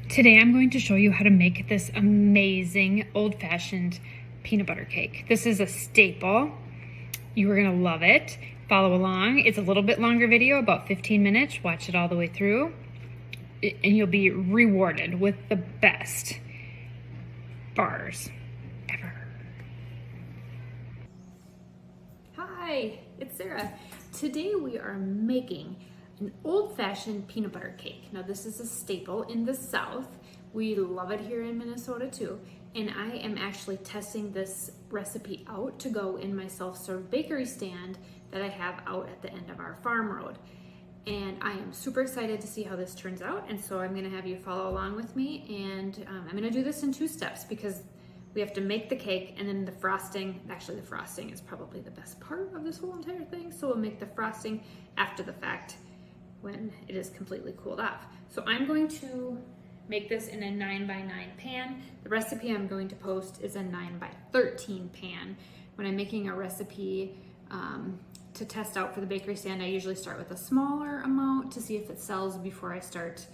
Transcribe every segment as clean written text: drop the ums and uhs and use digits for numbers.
Today I'm going to show you how to make this amazing old-fashioned peanut butter cake. This is a staple. You are gonna love it. Follow along. It's a little bit longer video, about 15 minutes. Watch it all the way through and you'll be rewarded with the best bars ever. Hi, it's Sarah. Today we are making an old-fashioned peanut butter cake. Now this is a staple in the South. We love it here in Minnesota too. And I am actually testing this recipe out to go in my self-serve bakery stand that I have out at the end of our farm road. And I am super excited to see how this turns out. And so I'm gonna have you follow along with me. And I'm gonna do this in 2 steps because we have to make the cake and then the frosting. Actually, the frosting is probably the best part of this whole entire thing. So we'll make the frosting after the fact when it is completely cooled off. So I'm going to make this in a 9x9 pan. The recipe I'm going to post is a 9x13 pan. When I'm making a recipe to test out for the bakery stand, I usually start with a smaller amount to see if it sells before I start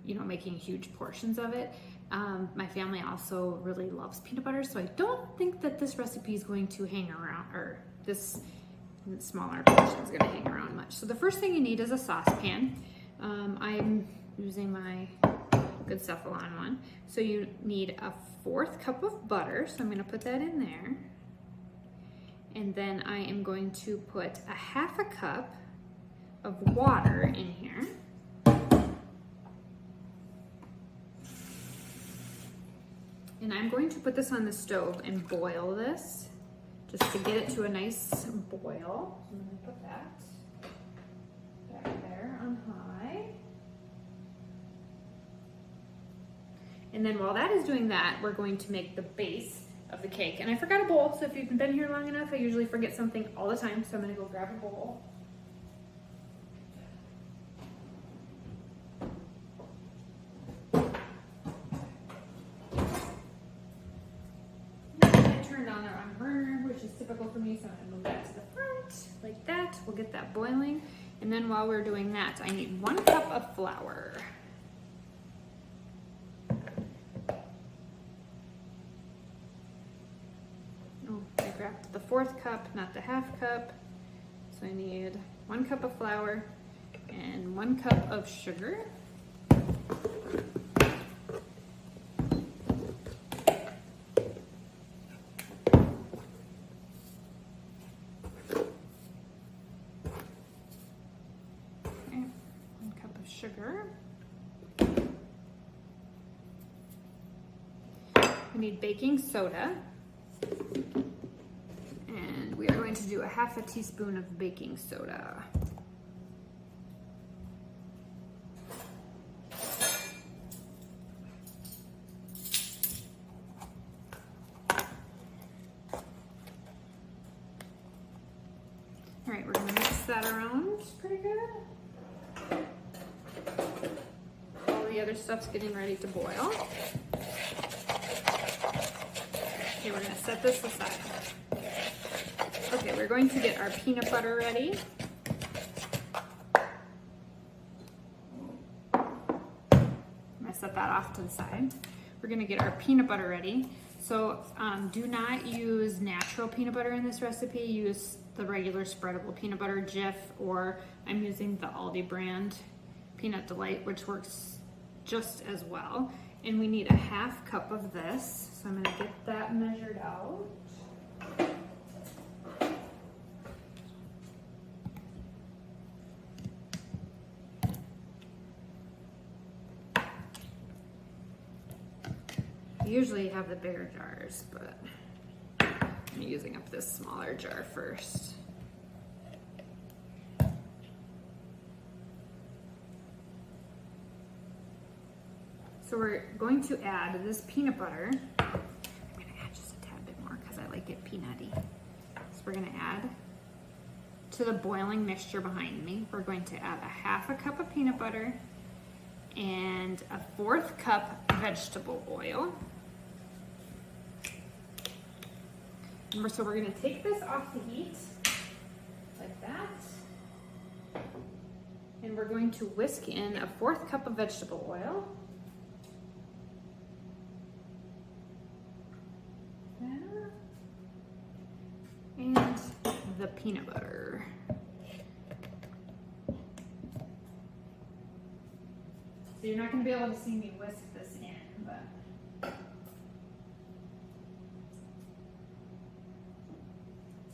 making huge portions of it. My family also really loves peanut butter, so I don't think that this recipe is going to hang around, or this smaller portion is going to hang around much. So the first thing you need is a saucepan. I'm using my Good Cephalon one. So you need a 1/4 cup of butter. So I'm going to put that in there. And then I am going to put a 1/2 cup of water in here. And I'm going to put this on the stove and boil this just to get it to a nice boil. I'm going to put that back there on high. And then while that is doing that, we're going to make the base of the cake. And I forgot a bowl, so if you've been here long enough, I usually forget something all the time, so I'm going to go grab a bowl. Which is typical for me, so I'm gonna move that to the front, like that. We'll get that boiling. And then while we're doing that, I need 1 cup of flour. Oh, I grabbed the 1/4 cup, not the 1/2 cup. So I need 1 cup of flour and 1 cup of sugar. Sugar. We need baking soda, and we are going to do a 1/2 teaspoon of baking soda. All right, we're going to mix that around pretty good. The other stuff's getting ready to boil. Okay, we're gonna set this aside. Okay, we're going to get our peanut butter ready. I'm gonna set that off to the side. We're gonna get our peanut butter ready. So do not use natural peanut butter in this recipe. Use the regular spreadable peanut butter, Jif, or I'm using the Aldi brand Peanut Delight, which works just as well. And we need a 1/2 cup of this. So I'm gonna get that measured out. I usually have the bigger jars, but I'm using up this smaller jar first. So we're going to add this peanut butter. I'm gonna add just a tad bit more because I like it peanutty. So we're gonna add to the boiling mixture behind me. We're going to add a 1/2 cup of peanut butter and a 1/4 cup vegetable oil. And so we're gonna take this off the heat like that. And we're going to whisk in a 1/4 cup of vegetable oil. And the peanut butter. So you're not going to be able to see me whisk this in, but.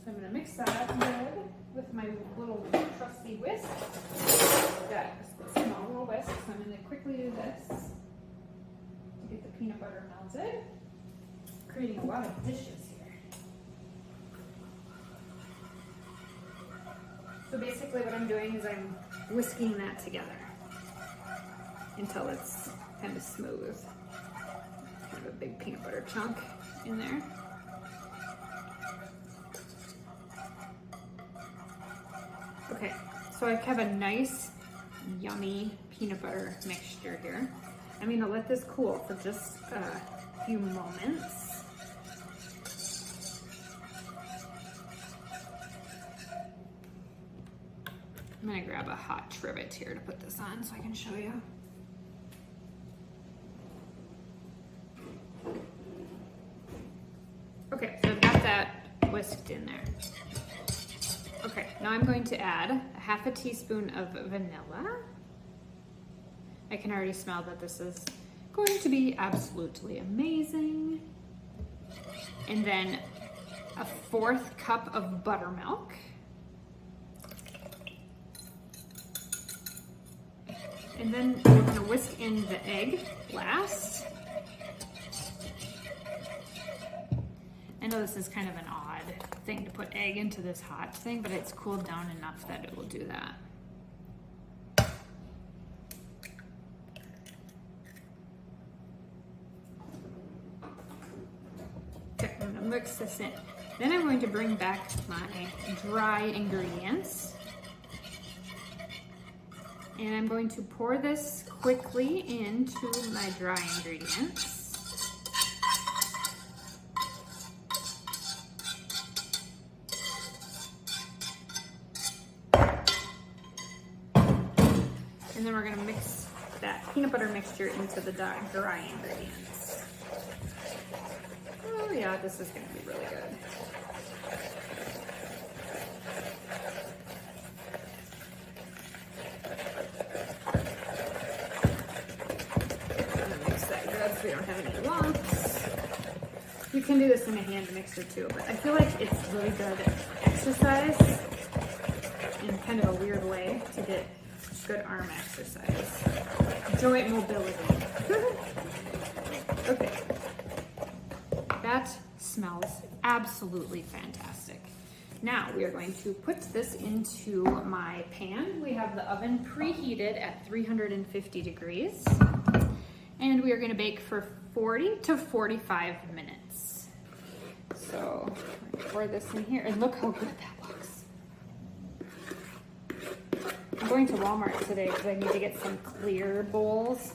So I'm going to mix that up good with my little trusty whisk. Got a small little whisk, so I'm going to quickly do this to get the peanut butter melted, creating a lot of dishes here. So basically what I'm doing is I'm whisking that together until it's kind of smooth. Kind of a big peanut butter chunk in there. Okay, so I have a nice, yummy peanut butter mixture here. I'm gonna let this cool for just a few moments. I'm gonna grab a hot trivet here to put this on so I can show you. Okay, so I've got that whisked in there. Okay, now I'm going to add a 1/2 teaspoon of vanilla. I can already smell that this is going to be absolutely amazing. And then a 1/4 cup of buttermilk. And then we're gonna whisk in the egg last. I know this is kind of an odd thing to put egg into this hot thing, but it's cooled down enough that it will do that. Okay, I'm gonna mix this in. Then I'm going to bring back my dry ingredients. And I'm going to pour this quickly into my dry ingredients. And then we're gonna mix that peanut butter mixture into the dry ingredients. Oh yeah, this is gonna be really good. I'm gonna mix that good so we don't have any lumps. You can do this in a hand mixer too, but I feel like it's really good exercise in kind of a weird way to get good arm exercise. Joint mobility. Okay. That smells absolutely fantastic. Now we are going to put this into my pan. We have the oven preheated at 350 degrees. And we are going to bake for 40 to 45 minutes. So I'm going to pour this in here and look how good that looks. I'm going to Walmart today because I need to get some clear bowls.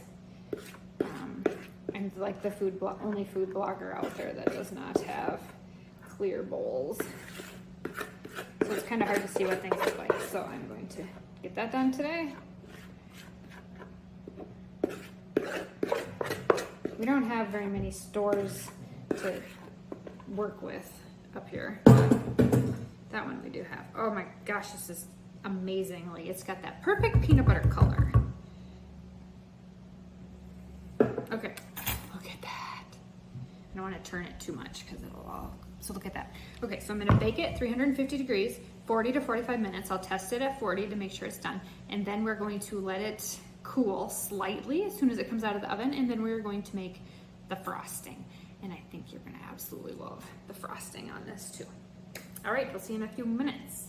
I'm like the only food blogger out there that does not have clear bowls. So it's kind of hard to see what things look like. So I'm going to get that done today. We don't have very many stores to work with up here. That one we do have. Oh my gosh, this is amazingly. It's got that perfect peanut butter color. Okay, look at that. I don't want to turn it too much because it'll all, so look at that. Okay, so I'm gonna bake it 350 degrees, 40 to 45 minutes. I'll test it at 40 to make sure it's done. And then we're going to let it cool slightly as soon as it comes out of the oven. And then we're going to make the frosting. And I think you're gonna absolutely love the frosting on this too. All right, we'll see you in a few minutes.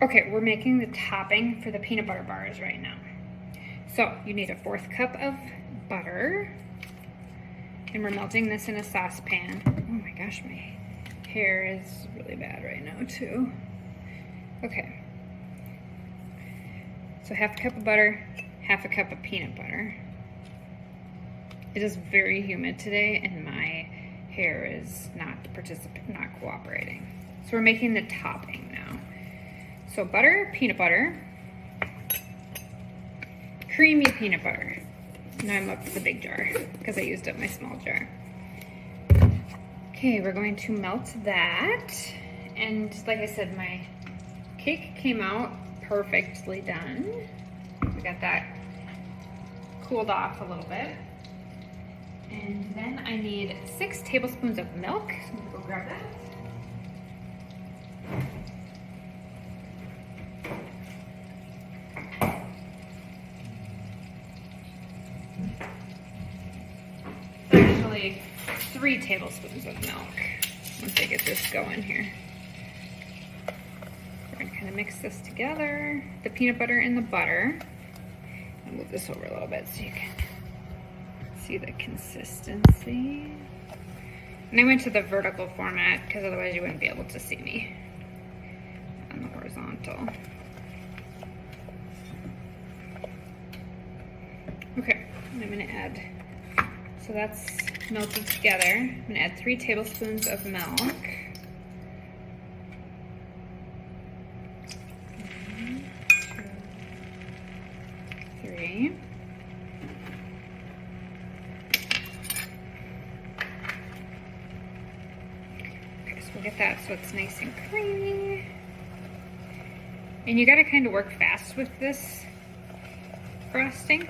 Okay, we're making the topping for the peanut butter bars right now. So you need a 1/4 cup of butter, and we're melting this in a saucepan. Oh my gosh, my hair is really bad right now too. Okay, so 1/2 cup of butter, 1/2 cup of peanut butter. It is very humid today, and my hair is not cooperating. So we're making the topping now. So butter, peanut butter, creamy peanut butter. Now I'm up to the big jar because I used up my small jar. Okay, we're going to melt that. And like I said, my cake came out perfectly done. We got that cooled off a little bit. And then I need 6 tablespoons of milk. So I'm gonna go grab that. Actually, 3 tablespoons of milk once I get this going here. We're gonna kind of mix this together, the peanut butter and the butter. I'll move this over a little bit so you can see the consistency. And I went to the vertical format because otherwise you wouldn't be able to see me on the horizontal. Okay, and I'm gonna add, so that's melted together. I'm gonna add 3 tablespoons of milk. 1, 2, 3. Okay, so we'll get that so it's nice and creamy. And you gotta kind of work fast with this frosting.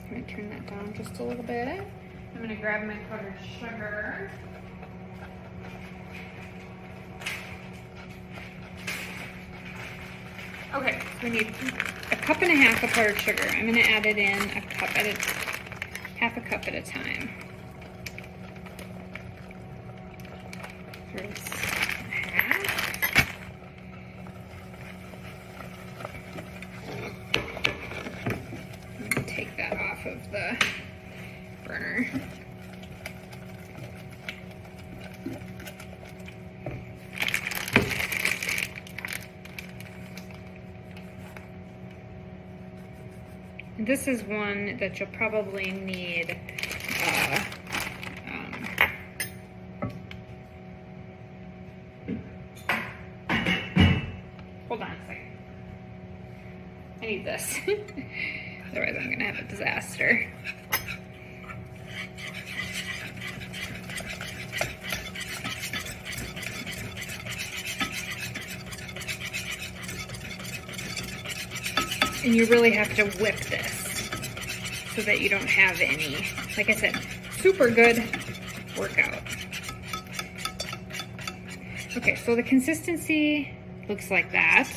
I'm gonna turn that down just a little bit. I'm gonna grab my powdered sugar. Okay, so we need 1.5 cups of powdered sugar. I'm gonna add it in half a cup at a time. First half. I'm gonna take that off of the burner. This is one that you'll probably need hold on a second. I need this. Otherwise I'm gonna have a disaster. And you really have to whip this so that you don't have any, like I said, super good workout. Okay, so the consistency looks like that.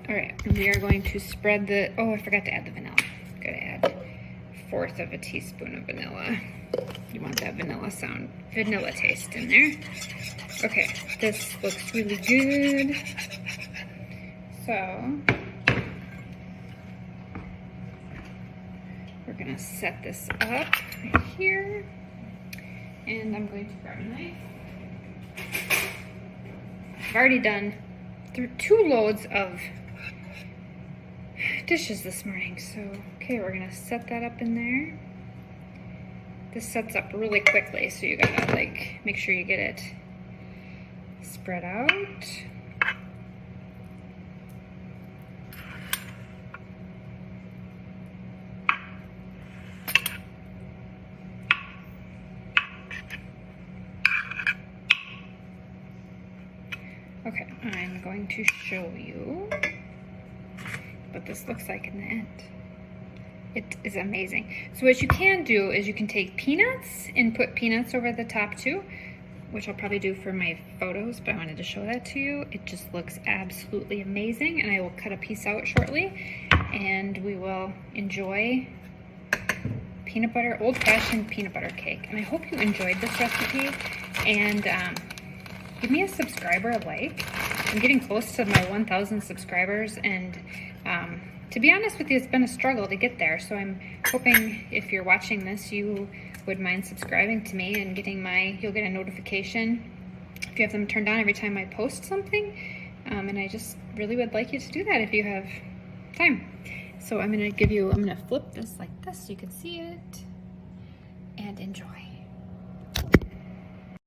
All right, and we are going to spread the, oh, I forgot to add the vanilla. Gotta add 1/4 teaspoon of vanilla. You want that vanilla taste in there. Okay, this looks really good. So, we're gonna set this up right here. And I'm going to grab a knife. I've already done 2 loads of dishes this morning. So, okay, we're gonna set that up in there. This sets up really quickly, so you gotta like make sure you get it spread out. Okay, I'm going to show you what this looks like in the end. It is amazing. So what you can do is you can take peanuts and put peanuts over the top too, which I'll probably do for my photos, but I wanted to show that to you. It just looks absolutely amazing, and I will cut a piece out shortly, and we will enjoy old-fashioned peanut butter cake. And I hope you enjoyed this recipe, and give me a subscriber a like. I'm getting close to my 1,000 subscribers, and to be honest with you, it's been a struggle to get there, so I'm hoping if you're watching this, you would mind subscribing to me and you'll get a notification if you have them turned on every time I post something. And I just really would like you to do that if you have time. So I'm gonna flip this like this so you can see it and enjoy.